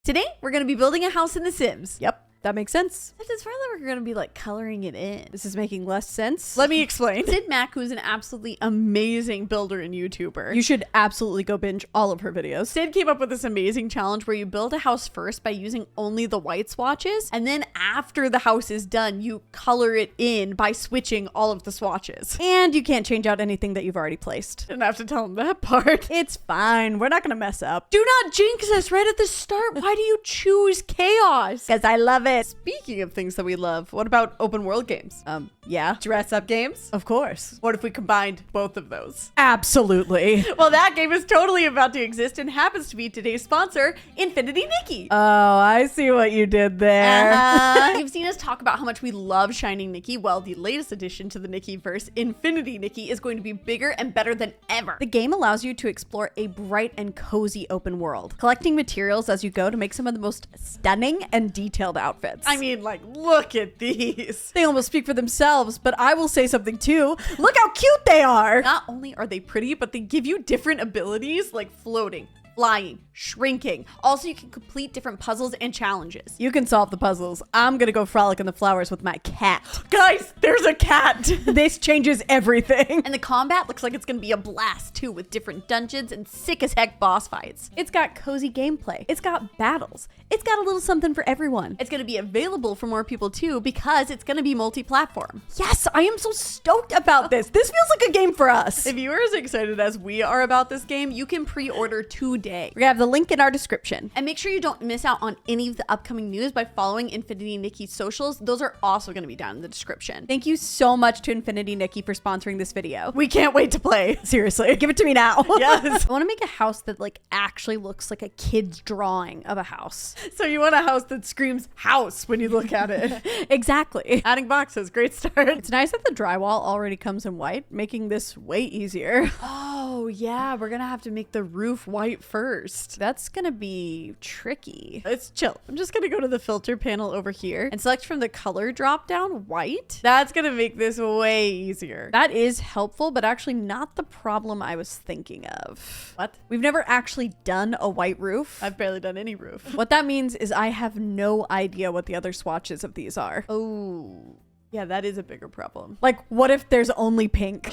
Today, we're going to be building a house in The Sims. Yep, that makes sense. It's probably we're going to be like coloring it in. This is making less sense. Let me explain. Sid Mack, who's an absolutely amazing builder and YouTuber. You should absolutely go binge all of her videos. Sid came up with this amazing challenge where you build a house first by using only the white swatches. And then after the house is done, you color it in by switching all of the swatches. And you can't change out anything that you've already placed. Didn't have to tell him that part. It's fine. We're not going to mess up. Do not jinx us right at the start. Why do you choose chaos? Because I love it. Speaking of things that we love, what about open world games? Yeah. Dress up games? Of course. What if we combined both of those? Absolutely. Well, that game is totally about to exist and happens to be today's sponsor, Infinity Nikki. Oh, I see what you did there. You've seen us talk about how much we love Shining Nikki. Well, the latest addition to the Nikki-verse, Infinity Nikki, is going to be bigger and better than ever. The game allows you to explore a bright and cozy open world, collecting materials as you go to make some of the most stunning and detailed outfits. I mean, like, look at these. They almost speak for themselves, but I will say something too. Look how cute they are. Not only are they pretty, but they give you different abilities like floating, flying, shrinking. Also, you can complete different puzzles and challenges. You can solve the puzzles. I'm gonna go frolic in the flowers with my cat. Guys, there's a cat. This changes everything. And the combat looks like it's gonna be a blast too, with different dungeons and sick as heck boss fights. It's got cozy gameplay. It's got battles. It's got a little something for everyone. It's gonna be available for more people too, because it's gonna be multi-platform. Yes, I am so stoked about this. This feels like a game for us. If you are as excited as we are about this game, you can pre-order today. We have the link in our description. And make sure you don't miss out on any of the upcoming news by following Infinity Nikki's socials. Those are also going to be down in the description. Thank you so much to Infinity Nikki for sponsoring this video. We can't wait to play. Seriously, give it to me now. Yes. I want to make a house that like actually looks like a kid's drawing of a house. So you want a house that screams house when you look at it. Exactly. Adding boxes, great start. It's nice that the drywall already comes in white, making this way easier. Oh yeah, we're gonna have to make the roof white first. That's gonna be tricky. It's chill. I'm just gonna go to the filter panel over here and select from the color drop down white. That's gonna make this way easier. That is helpful, but actually not the problem I was thinking of. What? We've never actually done a white roof. I've barely done any roof. What that means is I have no idea what the other swatches of these are. Oh, yeah, that is a bigger problem. Like, what if there's only pink?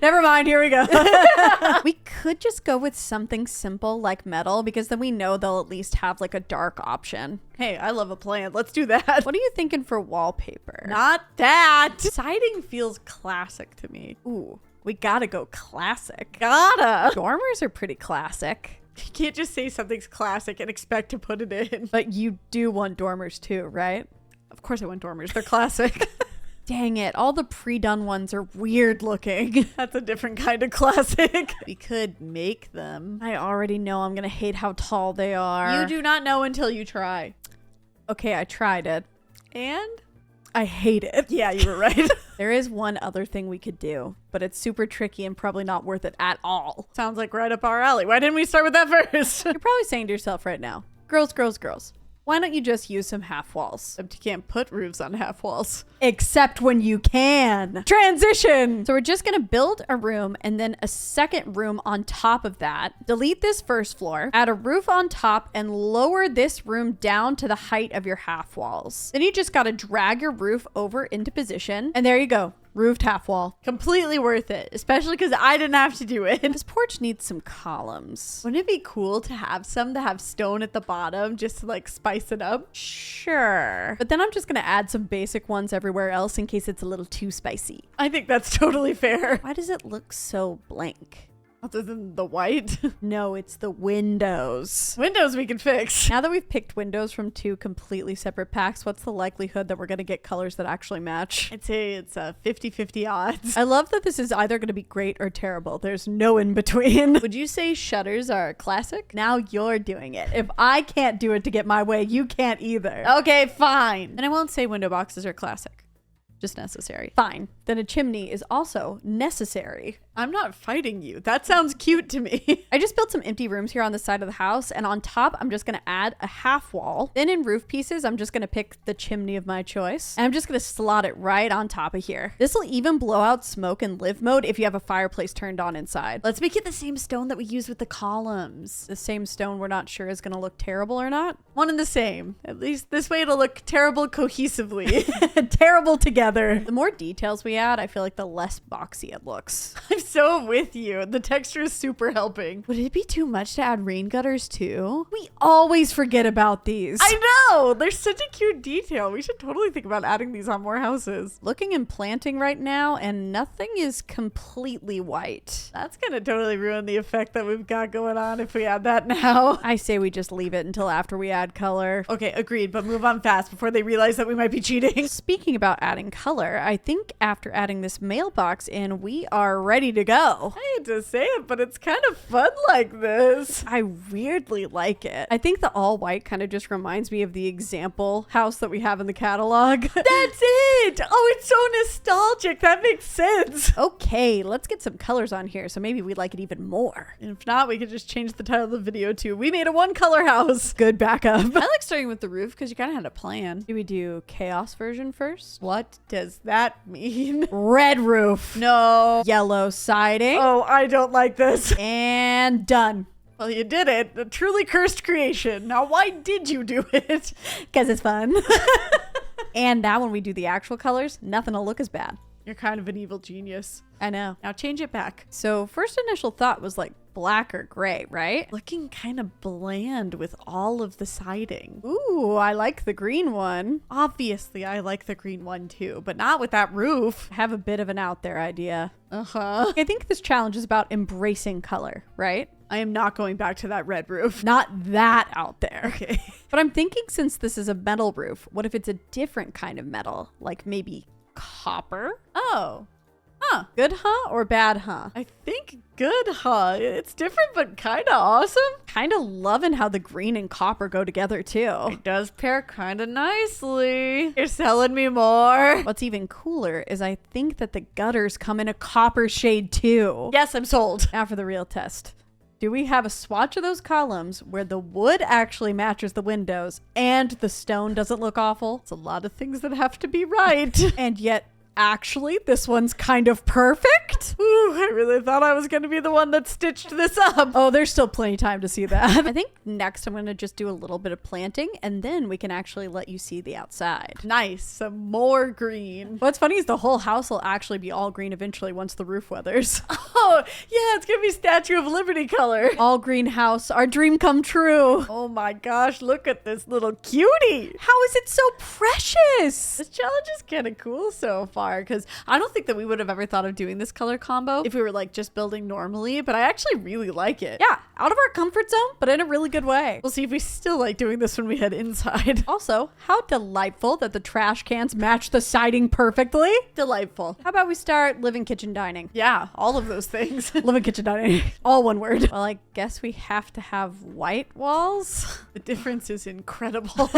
Never mind, here we go. We could just go with something simple like metal, because then we know they'll at least have like a dark option. Hey, I love a plan. Let's do that. What are you thinking for wallpaper? Not that. Siding feels classic to me. Ooh, we gotta go classic. Gotta. Dormers are pretty classic. You can't just say something's classic and expect to put it in. But you do want dormers too, right? Of course I want dormers. They're classic. Dang it, all the pre-done ones are weird looking. That's a different kind of classic. We could make them. I already know I'm gonna hate how tall they are. You do not know until you try. Okay, I tried it. And? I hate it. Yeah, you were right. There is one other thing we could do, but it's super tricky and probably not worth it at all. Sounds like right up our alley. Why didn't we start with that first? You're probably saying to yourself right now, girls, girls, girls, why don't you just use some half walls? Except you can't put roofs on half walls. Except when you can. Transition! So we're just gonna build a room and then a second room on top of that. Delete this first floor, add a roof on top, and lower this room down to the height of your half walls. Then you just gotta drag your roof over into position, and there you go. Roofed half wall. Completely worth it, especially because I didn't have to do it. This porch needs some columns. Wouldn't it be cool to have some that have stone at the bottom just to like spice it up? Sure. But then I'm just gonna add some basic ones everywhere else in case it's a little too spicy. I think that's totally fair. Why does it look so blank? Other than the white? No, it's the windows. Windows we can fix. Now that we've picked windows from two completely separate packs, what's the likelihood that we're going to get colors that actually match? I'd say it's a 50-50 odds. I love that this is either going to be great or terrible. There's no in between. Would you say shutters are classic? Now you're doing it. If I can't do it to get my way, you can't either. Okay, fine. And I won't say window boxes are classic. Just necessary. Fine. Then a chimney is also necessary. I'm not fighting you. That sounds cute to me. I just built some empty rooms here on the side of the house, and on top, I'm just gonna add a half wall. Then in roof pieces, I'm just gonna pick the chimney of my choice, and I'm just gonna slot it right on top of here. This will even blow out smoke in live mode if you have a fireplace turned on inside. Let's make it the same stone that we use with the columns. The same stone we're not sure is gonna look terrible or not. One and the same. At least this way it'll look terrible cohesively. Terrible together. The more details we add, I feel like the less boxy it looks. I'm so with you. The texture is super helping. Would it be too much to add rain gutters too? We always forget about these. I know! They're such a cute detail. We should totally think about adding these on more houses. Looking and planting right now, and nothing is completely white. That's gonna totally ruin the effect that we've got going on if we add that now. I say we just leave it until after we add color. Okay, agreed, but move on fast before they realize that we might be cheating. Speaking about adding color, I think after adding this mailbox in, we are ready to go. I hate to say it, but it's kind of fun like this. I weirdly like it. I think the all white kind of just reminds me of the example house that we have in the catalog. That's it! Oh, it's so nostalgic. That makes sense. Okay, let's get some colors on here so maybe we like it even more. And if not, we could just change the title of the video to "We Made a One Color House." Good backup. I like starting with the roof because you kind of had a plan. Do we do chaos version first? What does that mean? Red roof. No. Yellow siding. Oh, I don't like this. And done. Well, you did it. A truly cursed creation. Now, why did you do it? Because it's fun. And now when we do the actual colors, nothing will look as bad. You're kind of an evil genius. I know. Now change it back. So first initial thought was like black or gray, right? Looking kind of bland with all of the siding. Ooh, I like the green one. Obviously, I like the green one too, but not with that roof. I have a bit of an out there idea. Uh-huh. I think this challenge is about embracing color, right? I am not going back to that red roof. Not that out there. Okay. But I'm thinking since this is a metal roof, what if it's a different kind of metal? Like maybe copper? Oh. Huh. Good huh or bad huh? I think good, huh? It's different, but kind of awesome. Kind of loving how the green and copper go together too. It does pair kind of nicely. You're selling me more. What's even cooler is I think that the gutters come in a copper shade too. Yes, I'm sold. Now for the real test. Do we have a swatch of those columns where the wood actually matches the windows and the stone doesn't look awful? It's a lot of things that have to be right. And yet, actually, this one's kind of perfect. Ooh, I really thought I was going to be the one that stitched this up. Oh, there's still plenty of time to see that. I think next I'm going to just do a little bit of planting and then we can actually let you see the outside. Nice. Some more green. What's funny is the whole house will actually be all green eventually once the roof weathers. Oh, yeah, it's going to be Statue of Liberty color. All green house, our dream come true. Oh my gosh, look at this little cutie. How is it so precious? This challenge is kind of cool so far because I don't think that we would have ever thought of doing this color combo if we were like just building normally, but I actually really like it. Yeah, out of our comfort zone, but in a really good way. We'll see if we still like doing this when we head inside. Also, how delightful that the trash cans match the siding perfectly. Delightful. How about we start living, kitchen, dining? Yeah, all of those things. Living, kitchen, dining. All one word. Well, I guess we have to have white walls. The difference is incredible.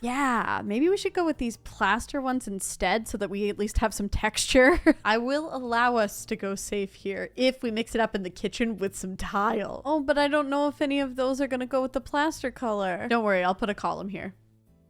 Yeah, maybe we should go with these plaster ones instead so that we at least have some texture. I will allow us to go safe here if we mix it up in the kitchen with some tile. Oh, but I don't know if any of those are going to go with the plaster color. Don't worry, I'll put a column here.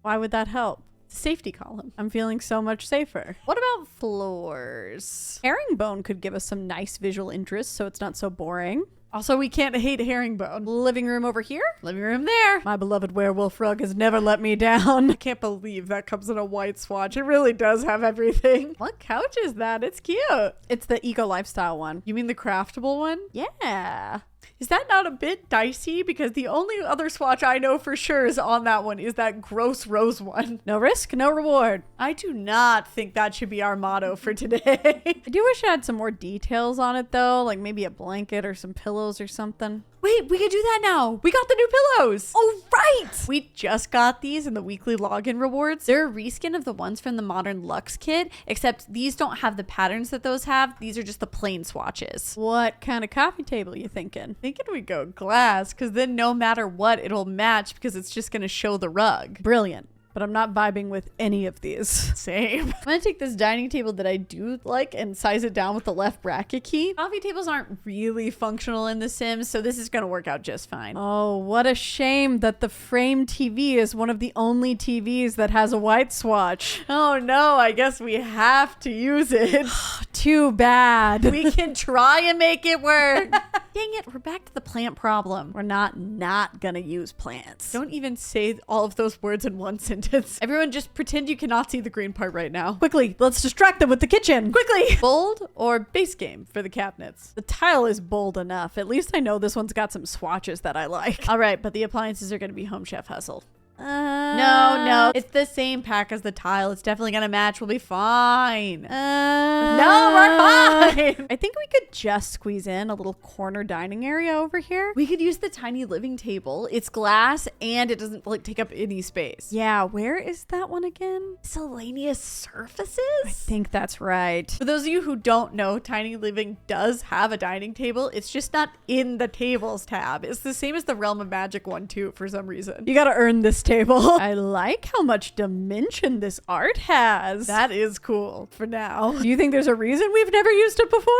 Why would that help? Safety column. I'm feeling so much safer. What about floors? Herringbone could give us some nice visual interest so it's not so boring. Also, we can't hate herringbone. Living room over here? Living room there. My beloved werewolf rug has never let me down. I can't believe that comes in a white swatch. It really does have everything. What couch is that? It's cute. It's the eco lifestyle one. You mean the craftable one? Yeah. Is that not a bit dicey? Because the only other swatch I know for sure is on that one is that gross rose one. No risk, no reward. I do not think that should be our motto for today. I do wish I had some more details on it though, like maybe a blanket or some pillows or something. Wait, we can do that now. We got the new pillows. Oh, right. We just got these in the weekly login rewards. They're a reskin of the ones from the Modern Luxe kit, except these don't have the patterns that those have. These are just the plain swatches. What kind of coffee table you thinking? Thinking we go glass, because then no matter what, it'll match because it's just going to show the rug. Brilliant. but I'm not vibing with any of these. Same. I'm gonna take this dining table that I do like and size it down with the left bracket key. Coffee tables aren't really functional in The Sims, so this is gonna work out just fine. Oh, what a shame that the frame TV is one of the only TVs that has a white swatch. Oh no, I guess we have to use it. Too bad. We can try and make it work. Dang it, we're back to the plant problem. We're not gonna use plants. Don't even say all of those words in one sentence. Everyone just pretend you cannot see the green part right now. Quickly, let's distract them with the kitchen. Quickly! Bold or base game for the cabinets? The tile is bold enough. At least I know this one's got some swatches that I like. All right, but the appliances are gonna be Home Chef Hustle. No, it's the same pack as the tile. It's definitely gonna match. We'll be fine. No, we're fine. I think we could just squeeze in a little corner dining area over here. We could use the tiny living table. It's glass and it doesn't like take up any space. Yeah, where is that one again? Miscellaneous surfaces? I think that's right. For those of you who don't know, Tiny Living does have a dining table. It's just not in the tables tab. It's the same as the Realm of Magic one too, for some reason. You gotta earn this table. I like how much dimension this art has. That is cool for now. Do you think there's a reason we've never used it before?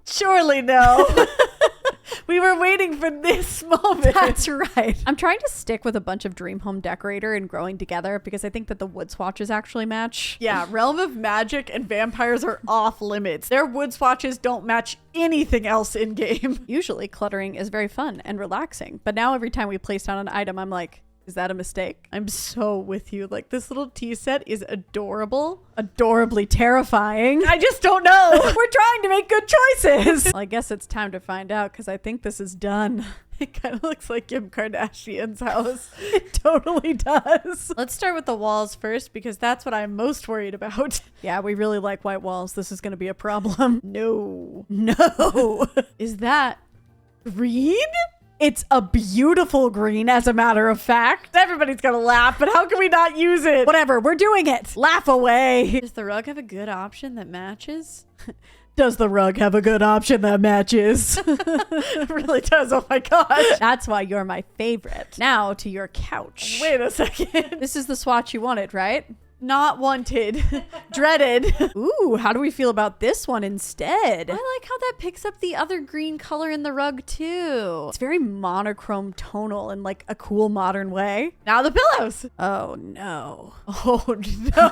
Surely no. We were waiting for this moment. That's right. I'm trying to stick with a bunch of Dream Home Decorator and Growing Together because I think that the wood swatches actually match. Yeah, Realm of Magic and Vampires are off limits. Their wood swatches don't match anything else in game. Usually cluttering is very fun and relaxing, but now every time we place down an item, I'm like, is that a mistake? I'm so with you. Like, this little tea set is adorable. Adorably terrifying. I just don't know. We're trying to make good choices. Well, I guess it's time to find out because I think this is done. It kind of looks like Kim Kardashian's house. It totally does. Let's start with the walls first because that's what I'm most worried about. Yeah, we really like white walls. This is going to be a problem. No. Is that green? It's a beautiful green, as a matter of fact. Everybody's gonna laugh, but how can we not use it? Whatever, we're doing it. Laugh away. Does the rug have a good option that matches? Does the rug have a good option that matches? It really does. Oh my gosh. That's why you're my favorite. Now to your couch. Wait a second. This is the swatch you wanted, right? Not wanted. Dreaded. Ooh, how do we feel about this one instead? I like how that picks up the other green color in the rug too. It's very monochrome tonal in like a cool modern way. Now the pillows. Oh no. Oh no.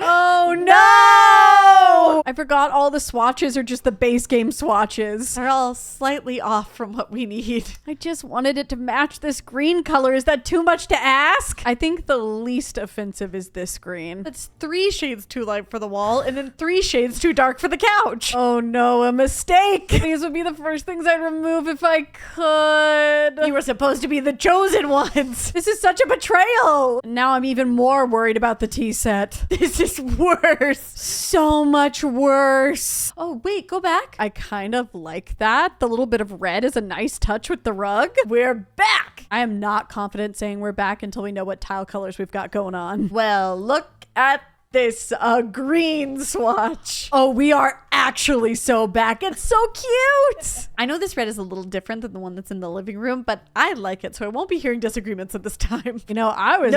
Oh no. I forgot all the swatches are just the base game swatches. They're all slightly off from what we need. I just wanted it to match this green color. Is that too much to ask? I think the least offensive is this green. That's 3 shades too light for the wall and then 3 shades too dark for the couch. Oh no, a mistake. These would be the first things I'd remove if I could. You were supposed to be the chosen ones. This is such a betrayal. Now I'm even more worried about the tea set. This is worse. So much worse. Oh wait, go back. I kind of like that. The little bit of red is a nice touch with the rug. We're back. I am not confident saying we're back until we know what tile colors we've got going on. Well, look at this green swatch. Oh, we are actually so back. It's so cute. I know this red is a little different than the one that's in the living room, but I like it, so I won't be hearing disagreements at this time. You know, I was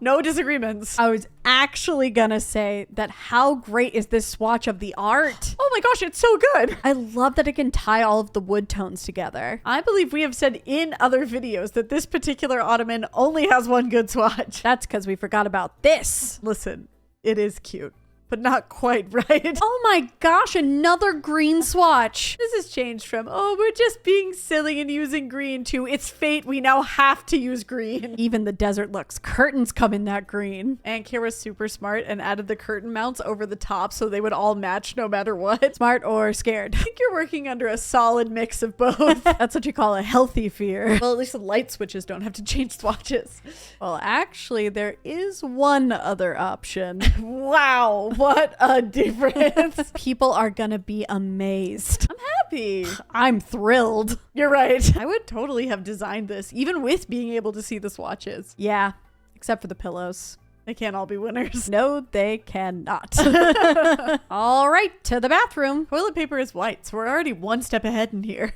no disagreements. I was actually gonna say that how great is this swatch of the art? Oh my gosh, it's so good. I love that it can tie all of the wood tones together. I believe we have said in other videos that this particular ottoman only has one good swatch. That's because we forgot about this. Listen, it is cute, but not quite right. Oh my gosh, another green swatch. This has changed from, oh, we're just being silly and using green to, it's fate, we now have to use green. Even the desert looks curtains come in that green. And Kira's super smart and added the curtain mounts over the top so they would all match no matter what. Smart or scared? I think you're working under a solid mix of both. That's what you call a healthy fear. Well, at least the light switches don't have to change swatches. Well, actually, there is one other option. Wow, what a difference. People are gonna be amazed. I'm happy. I'm thrilled. You're right. I would totally have designed this, even with being able to see the swatches. Yeah, except for the pillows. They can't all be winners. No, they cannot. All right, to the bathroom. Toilet paper is white, so we're already one step ahead in here.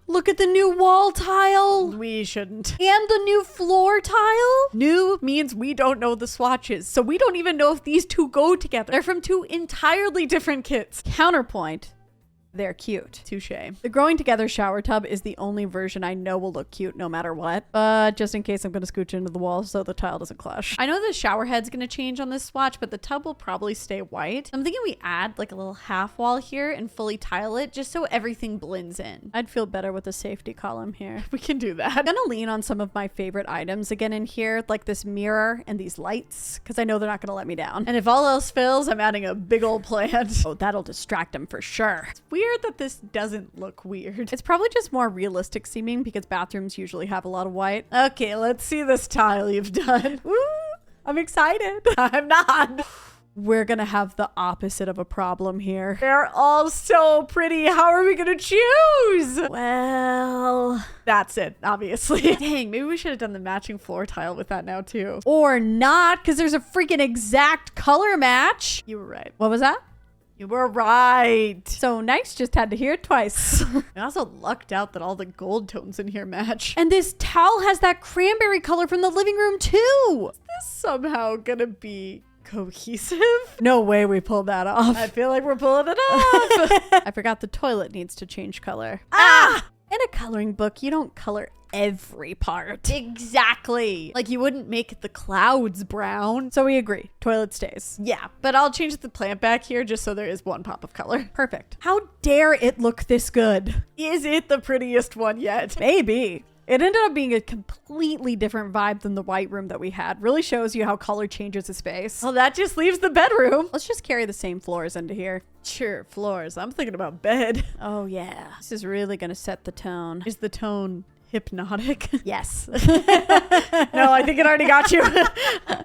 Look at the new wall tile. We shouldn't. And the new floor tile. New means we don't know the swatches, so we don't even know if these two go together. They're from two entirely different kits. Counterpoint. They're cute. Touche. The growing together shower tub is the only version I know will look cute no matter what. But just in case, I'm going to scooch into the wall so the tile doesn't clash. I know the shower head's going to change on this swatch, but the tub will probably stay white. I'm thinking we add like a little half wall here and fully tile it just so everything blends in. I'd feel better with a safety column here. We can do I'm that. going to lean on some of my favorite items again in here, like this mirror and these lights, because I know they're not going to let me down. And if all else fails, I'm adding a big old plant. Oh, that'll distract them for sure. It's weird that this doesn't look weird. It's probably just more realistic seeming because bathrooms usually have a lot of white. Okay, let's see this tile you've done. Woo! I'm excited. I'm not. We're gonna have the opposite of a problem here. They're all so pretty. How are we gonna choose? Well, That's it, obviously. Dang, maybe we should have done the matching floor tile with that now too. or not, because there's a freaking exact color match. You were right. What was that? You were right. So nice, just had to hear it twice. I also lucked out that all the gold tones in here match. And this towel has that cranberry color from the living room too. Is this somehow gonna be cohesive? No way we pulled that off. I feel like we're pulling it off. I forgot the toilet needs to change color. Ah! In a coloring book, you don't color every part. Exactly. Like you wouldn't make the clouds brown. So we agree. Toilet stays. Yeah, but I'll change the plant back here just so there is one pop of color. Perfect. How dare it look this good? Is it the prettiest one yet? Maybe. It ended up being a completely different vibe than the white room that we had. Really shows you how color changes a space. Well, that just leaves the bedroom. Let's just carry the same floors into here. Sure, floors. I'm thinking about bed. Oh yeah. This is really gonna set the tone. Is the tone hypnotic? Yes. No, I think it already got you.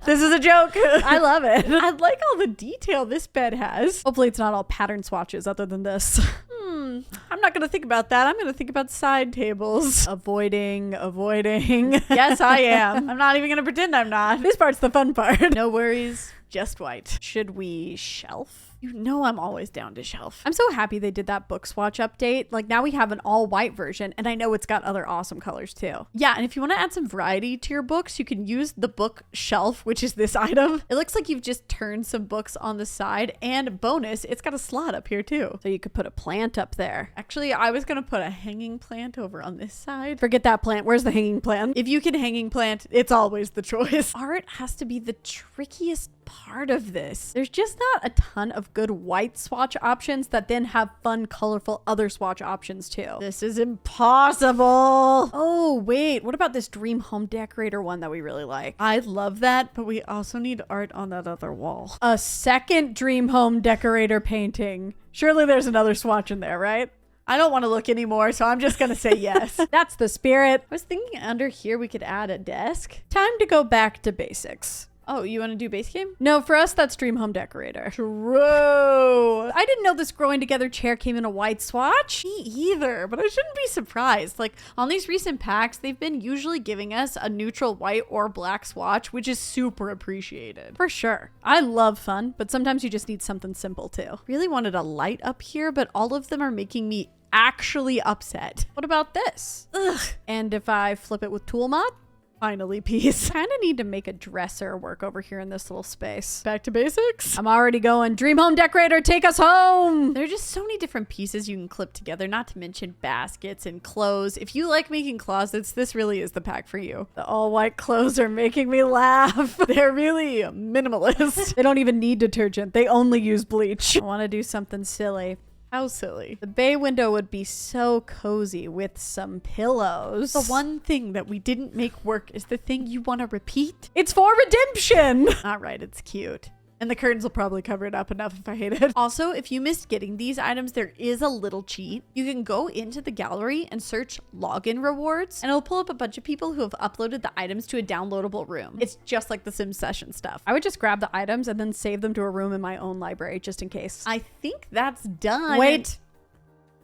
This is a joke. I love it. I like all the detail this bed has. Hopefully it's not all pattern swatches other than this. I'm not going to think about that. I'm going to think about side tables. Avoiding. Yes, I am. I'm not even going to pretend I'm not. This part's the fun part. No worries. Just white. Should we shelf? You know I'm always down to shelf. I'm so happy they did that book swatch update. Like now we have an all white version and I know it's got other awesome colors too. Yeah, and if you want to add some variety to your books, you can use the book shelf, which is this item. It looks like you've just turned some books on the side, and bonus, it's got a slot up here too. So you could put a plant up there. Actually, I was going to put a hanging plant over on this side. Forget that plant. Where's the hanging plant? If you can hanging plant, it's always the choice. Art has to be the trickiest part of this. There's just not a ton of good white swatch options that then have fun, colorful other swatch options too. This is impossible. Oh, wait. What about this dream home decorator one that we really like? I love that, but we also need art on that other wall. A second dream home decorator painting. Surely there's another swatch in there, right? I don't want to look anymore, so I'm just going to say yes. That's the spirit. I was thinking under here we could add a desk. Time to go back to basics. Oh, you want to do base game? No, for us, that's Dream Home Decorator. True. I didn't know this growing together chair came in a white swatch. Me either, but I shouldn't be surprised. Like on these recent packs, they've been usually giving us a neutral white or black swatch, which is super appreciated. For sure. I love fun, but sometimes you just need something simple too. Really wanted a light up here, but all of them are making me actually upset. What about this? Ugh. And if I flip it with Tool Mod? Finally, peace. Kind of need to make a dresser work over here in this little space. Back to basics. I'm already going, Dream Home Decorator, take us home. There are just so many different pieces you can clip together, not to mention baskets and clothes. If you like making closets, this really is the pack for you. The all white clothes are making me laugh. They're really minimalist. They don't even need detergent. They only use bleach. I want to do something silly. How silly. The bay window would be so cozy with some pillows. The one thing that we didn't make work is the thing you want to repeat. It's for redemption. All right, it's cute. And the curtains will probably cover it up enough if I hate it. Also, if you missed getting these items, there is a little cheat. You can go into the gallery and search login rewards, and it'll pull up a bunch of people who have uploaded the items to a downloadable room. It's just like the Sims session stuff. I would just grab the items and then save them to a room in my own library just in case. I think that's done. Wait,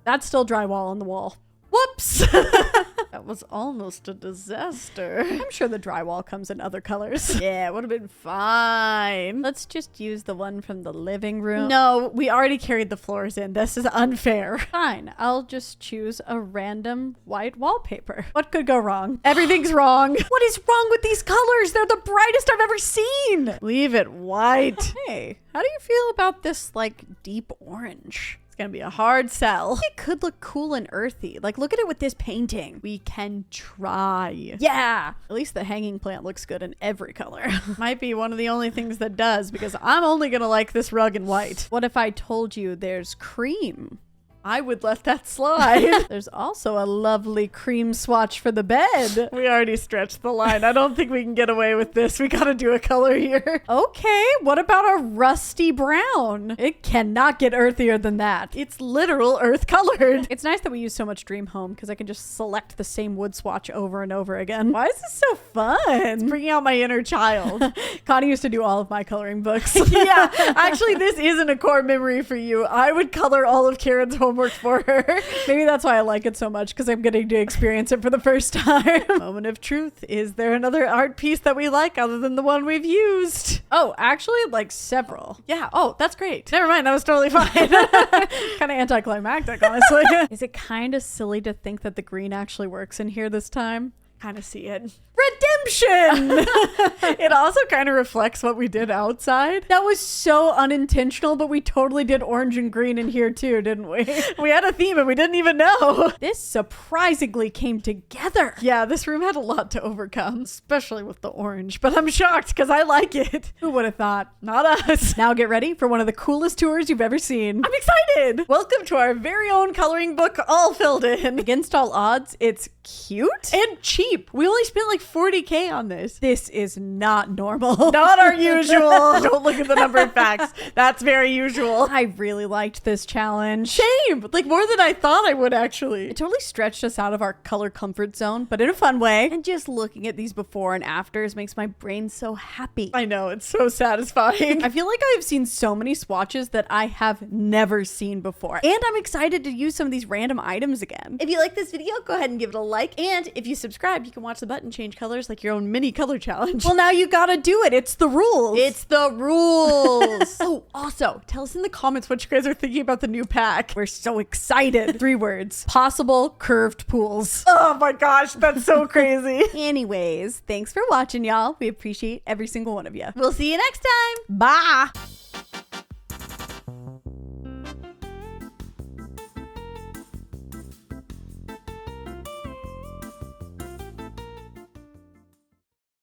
that's still drywall on the wall. Whoops. That was almost a disaster. I'm sure the drywall comes in other colors. Yeah, it would have been fine. Let's just use the one from the living room. No, we already carried the floors in. This is unfair. Fine, I'll just choose a random white wallpaper. What could go wrong? Everything's wrong. What is wrong with these colors? They're the brightest I've ever seen. Leave it white. Hey, how do you feel about this like deep orange? It's gonna be a hard sell. It could look cool and earthy. Like, look at it with this painting. We can try. Yeah. At least the hanging plant looks good in every color. Might be one of the only things that does, because I'm only gonna like this rug in white. What if I told you there's cream? I would let that slide. There's also a lovely cream swatch for the bed. We already stretched the line. I don't think we can get away with this. We gotta do a color here. Okay, what about a rusty brown? It cannot get earthier than that. It's literal earth colored. It's nice that we use so much Dream Home because I can just select the same wood swatch over and over again. Why is this so fun? Bringing out my inner child. Connie used to do all of my coloring books. Yeah, actually this isn't a core memory for you. I would color all of Karen's homework for her. Maybe that's why I like it so much, because I'm getting to experience it for the first time. Moment of truth. Is there another art piece that we like other than the one we've used? Oh, actually, like several. Yeah. Oh, that's great. Never mind. That was totally fine. Kind of anticlimactic, honestly. Is it kind of silly to think that the green actually works in here this time? Kind of see it. Redemption! It also kind of reflects what we did outside. That was so unintentional, but we totally did orange and green in here too, didn't we? We had a theme and we didn't even know. This surprisingly came together. Yeah, this room had a lot to overcome, especially with the orange, but I'm shocked because I like it. Who would have thought? Not us. Now get ready for one of the coolest tours you've ever seen. I'm excited. Welcome to our very own coloring book, all filled in. Against all odds, it's cute and cheap. We only spent like 40K on this. This is not normal. Not our usual. Don't look at the number of facts. That's very usual. I really liked this challenge. Same. Like more than I thought I would actually. It totally stretched us out of our color comfort zone, but in a fun way. And just looking at these before and afters makes my brain so happy. I know. It's so satisfying. I feel like I've seen so many swatches that I have never seen before. And I'm excited to use some of these random items again. If you like this video, go ahead and give it a like. And if you subscribe, you can watch the button change colors like your own mini color challenge. Well, now you gotta do it. It's the rules. It's the rules. Oh, also, tell us in the comments what you guys are thinking about the new pack. We're so excited. 3 words. Possible curved pools. Oh my gosh, that's so crazy. Anyways, thanks for watching, y'all. We appreciate every single one of you. We'll see you next time. Bye.